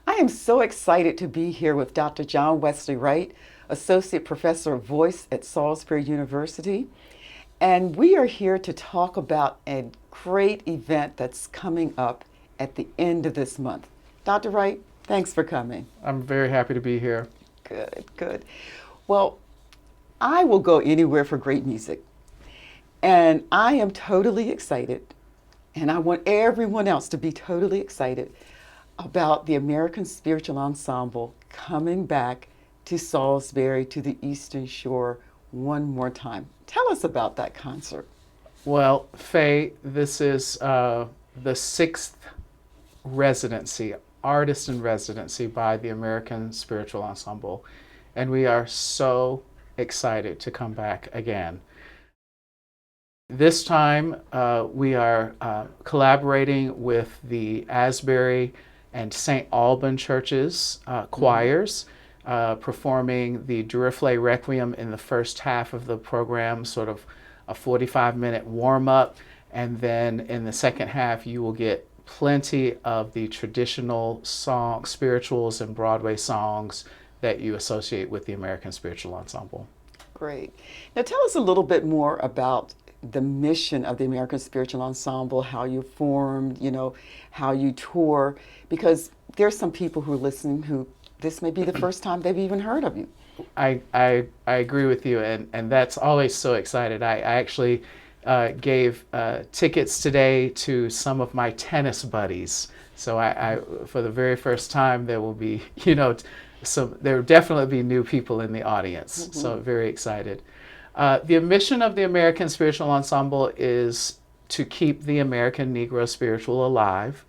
I am so excited to be here with Dr. John Wesley Wright, Associate Professor of Voice at Salisbury University. And we are here to talk about a great event that's coming up at the end of this month. Dr. Wright, thanks for coming. I'm very happy to be here. Good, good. Well, I will go anywhere for great music. And I am totally excited, and I want everyone else to be totally excited about the American Spiritual Ensemble coming back to Salisbury, to the Eastern Shore one more time. Tell us about that concert. Well, Faye, this is the sixth residency, artist in residency by the American Spiritual Ensemble, and we are so excited to come back again. This time we are collaborating with the Asbury and St. Alban churches choirs, performing the Duraflay Requiem in the first half of the program, sort of a 45-minute warm-up, and then in the second half you will get plenty of the traditional song, spirituals and Broadway songs that you associate with the American Spiritual Ensemble. Great. Now tell us a little bit more about the mission of the American Spiritual Ensemble, how you formed, how you tour, because there's some people who are listening who this may be the first time they've even heard of you. I agree with you, and that's always so excited. I actually gave tickets today to some of my tennis buddies. So I for the very first time, there will be, there will definitely be new people in the audience. Mm-hmm. So very excited. The mission of the American Spiritual Ensemble is to keep the American Negro spiritual alive.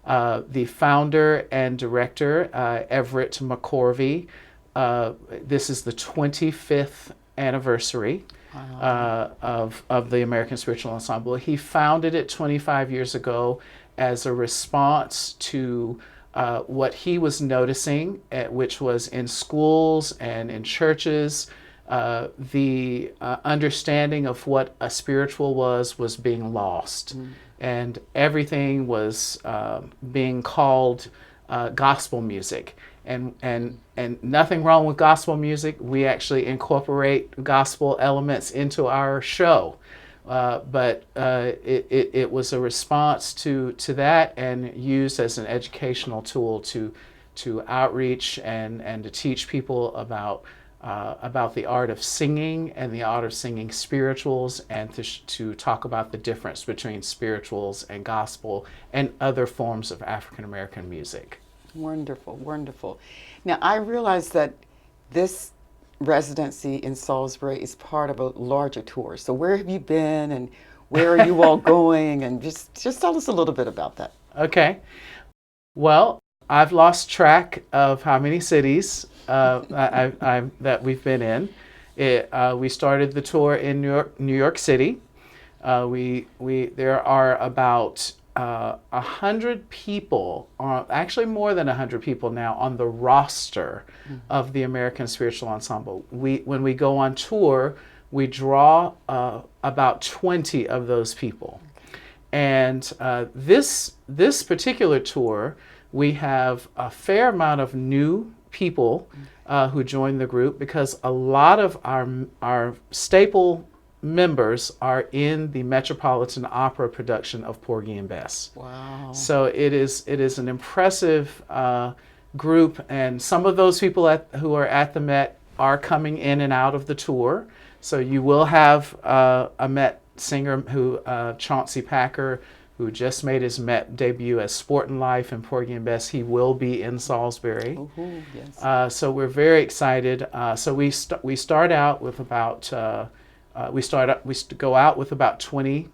The founder and director, Everett McCorvey, this is the 25th anniversary of the American Spiritual Ensemble. He founded it 25 years ago as a response to what he was noticing, which was in schools and in churches. The understanding of what a spiritual was being lost, and everything was being called gospel music, and nothing wrong with gospel music. We actually incorporate gospel elements into our show, but it was a response to that, and used as an educational tool to outreach and to teach people about the art of singing and the art of singing spirituals, and to talk about the difference between spirituals and gospel and other forms of African American music. Wonderful, wonderful. Now, I realize that this residency in Salisbury is part of a larger tour. So where have you been, and where are you all going? And just tell us a little bit about that. Okay. Well, I've lost track of how many cities that we've been in. We started the tour in New York City. There are about 100 people, actually more than 100 people now on the roster of the American Spiritual Ensemble. When we go on tour, we draw about 20 of those people. And this particular tour, we have a fair amount of new people who join the group, because a lot of our staple members are in the Metropolitan Opera production of Porgy and Bess. Wow. So it is an impressive group, and some of those people who are at the Met are coming in and out of the tour. So you will have a Met singer who Chauncey Packer, who just made his Met debut as Sportin' Life and Porgy and Bess. He will be in Salisbury. Yes. So we're very excited. So we start out with about we go out with about 20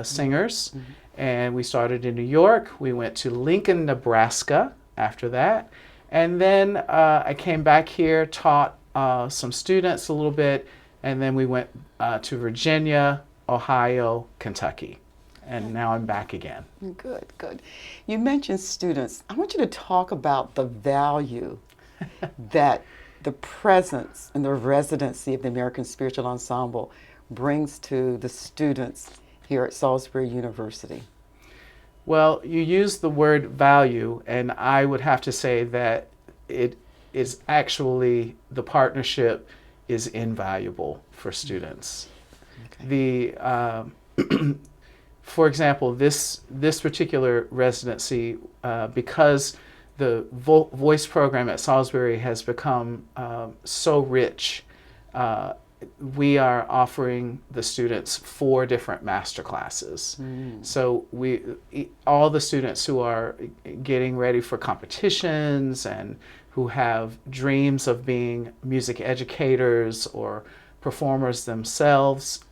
singers, and we started in New York. We went to Lincoln, Nebraska after that, and then I came back here, taught some students a little bit, and then we went to Virginia, Ohio, Kentucky. And now I'm back again. Good, good. You mentioned students. I want you to talk about the value that the presence and the residency of the American Spiritual Ensemble brings to the students here at Salisbury University. Well, you use the word value, and I would have to say that it is actually, the partnership is invaluable for students. Okay. For example, this particular residency, because the voice program at Salisbury has become so rich, we are offering the students 4 different master classes. So all the students who are getting ready for competitions and who have dreams of being music educators or performers themselves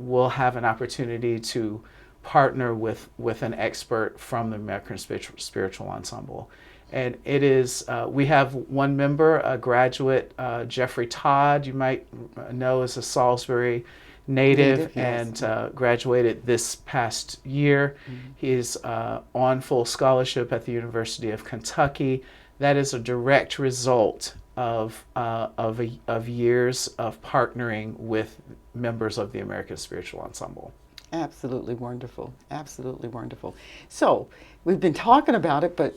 will have an opportunity to partner with an expert from the American Spiritual Ensemble. And it is, we have one member, a graduate, Jeffrey Todd, you might know, as a Salisbury native, yes. and graduated this past year. He's on full scholarship at the University of Kentucky. That is a direct result of years of partnering with members of the American Spiritual Ensemble. Absolutely wonderful. Absolutely wonderful. So we've been talking about it, but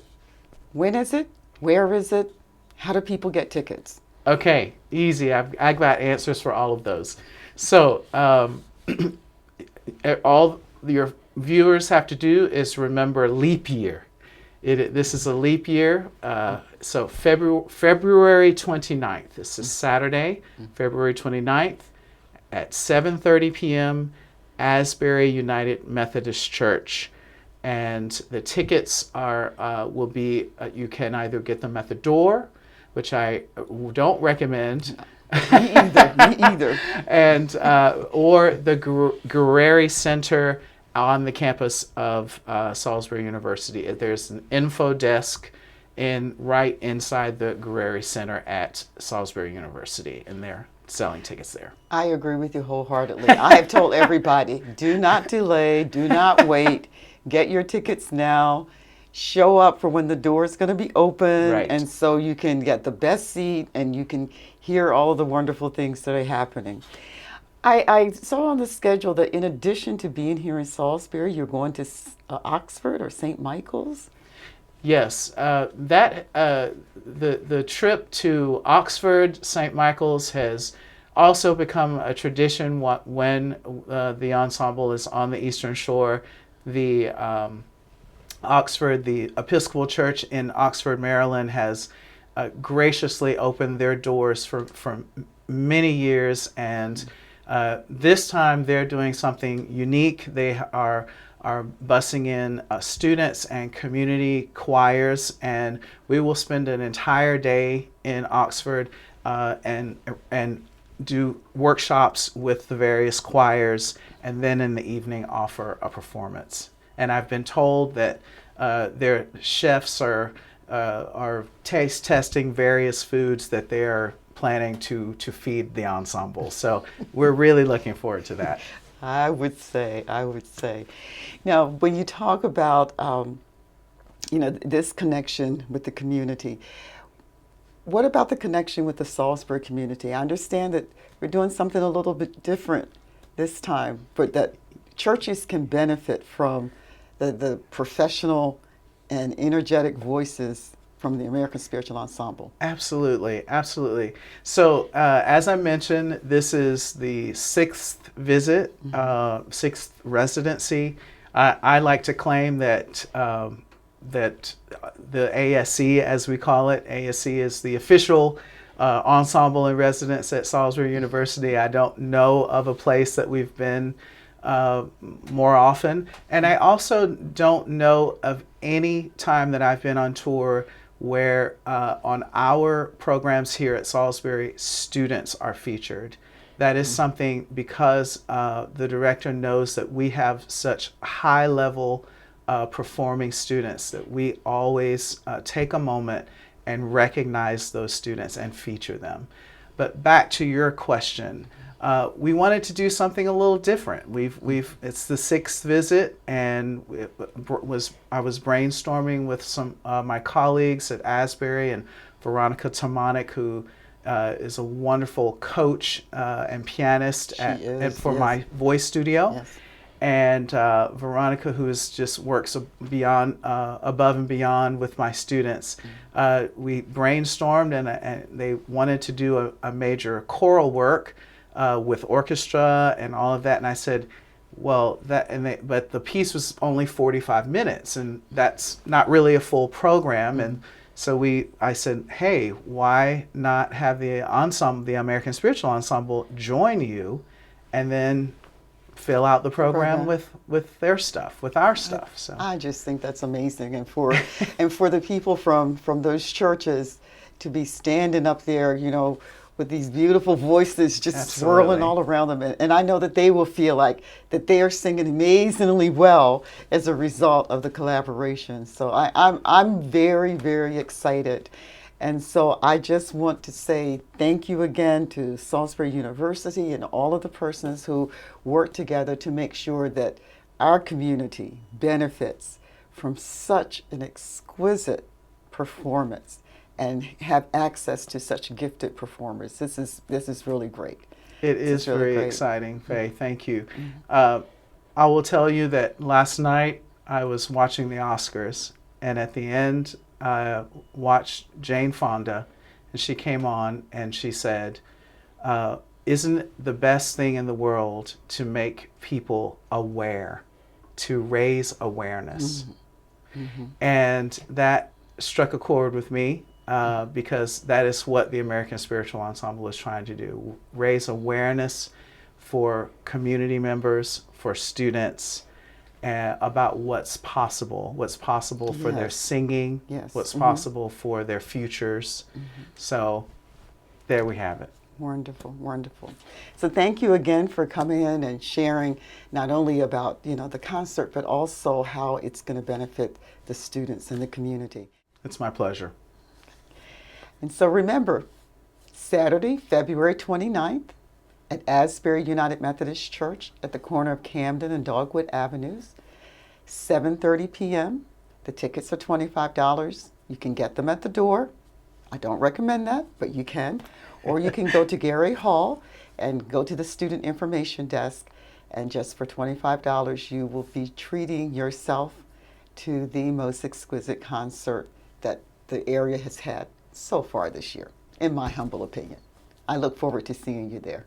when is it? Where is it? How do people get tickets? Okay, easy. I've got answers for all of those. So all your viewers have to do is remember leap year. This is a leap year. So February 29th. This is Saturday, February 29th at 7:30 p.m. Asbury United Methodist Church. And the tickets will be, you can either get them at the door, which I don't recommend. Me either. And or the Guerreri Center on the campus of Salisbury University. There's an info desk right inside the Guerreri Center at Salisbury University, and they're selling tickets there. I agree with you wholeheartedly. I have told everybody, do not delay, do not wait. Get your tickets now. Show up for when the door is going to be open, Right. and so you can get the best seat and you can hear all the wonderful things that are happening. I saw on the schedule that in addition to being here in Salisbury, you're going to Oxford or St. Michael's. Yes, the trip to Oxford, St. Michael's has also become a tradition. When the ensemble is on the Eastern Shore, the Episcopal Church in Oxford, Maryland, has graciously opened their doors for many years, and this time they're doing something unique. They are busing in students and community choirs, and we will spend an entire day in Oxford and do workshops with the various choirs, and then in the evening offer a performance. And I've been told that their chefs are taste testing various foods that they are planning to feed the ensemble. So we're really looking forward to that. I would say. Now, when you talk about, this connection with the community, what about the connection with the Salisbury community? I understand that we're doing something a little bit different this time, but that churches can benefit from the professional and energetic voices from the American Spiritual Ensemble. Absolutely. So, as I mentioned, this is the 6th visit, 6th residency. I like to claim that that the ASE, as we call it, ASE is the official ensemble in residence at Salisbury University. I don't know of a place that we've been more often. And I also don't know of any time that I've been on tour where on our programs here at Salisbury, students are featured. That is something because the director knows that we have such high level performing students that we always take a moment and recognize those students and feature them. But back to your question, we wanted to do something a little different. It's the 6th visit, and I was brainstorming with some my colleagues at Asbury, and Veronica Tomanik, who is a wonderful coach and pianist for my voice studio. Yes. and Veronica, who just works beyond, above and beyond with my students. We brainstormed, and they wanted to do a major choral work with orchestra and all of that. And I said, well, but the piece was only 45 minutes, and that's not really a full program. And so I said, hey, why not have the ensemble, the American Spiritual Ensemble, join you, and then fill out the program with their stuff, with our stuff. So I just think that's amazing, and for the people from those churches to be standing up there, with these beautiful voices just swirling all around them, and I know that they will feel like that they are singing amazingly well as a result of the collaboration. So I'm very, very excited. And so I just want to say thank you again to Salisbury University and all of the persons who work together to make sure that our community benefits from such an exquisite performance and have access to such gifted performers. This is really great. It is really very exciting, Faye. Thank you. I will tell you that last night I was watching the Oscars, and at the end I watched Jane Fonda, and she came on and she said, isn't it the best thing in the world to make people aware, to raise awareness? And that struck a chord with me, because that is what the American Spiritual Ensemble is trying to do, raise awareness for community members, for students, about what's possible for their singing, what's possible for their futures. So there we have it. Wonderful, wonderful. So thank you again for coming in and sharing not only about the concert, but also how it's going to benefit the students and the community. It's my pleasure. And so remember, Saturday, February 29th at Asbury United Methodist Church at the corner of Camden and Dogwood Avenues, 7:30 p.m. The tickets are $25. You can get them at the door. I don't recommend that, but you can. Or you can go to Gary Hall and go to the student information desk, and just for $25 you will be treating yourself to the most exquisite concert that the area has had so far this year, in my humble opinion. I look forward to seeing you there.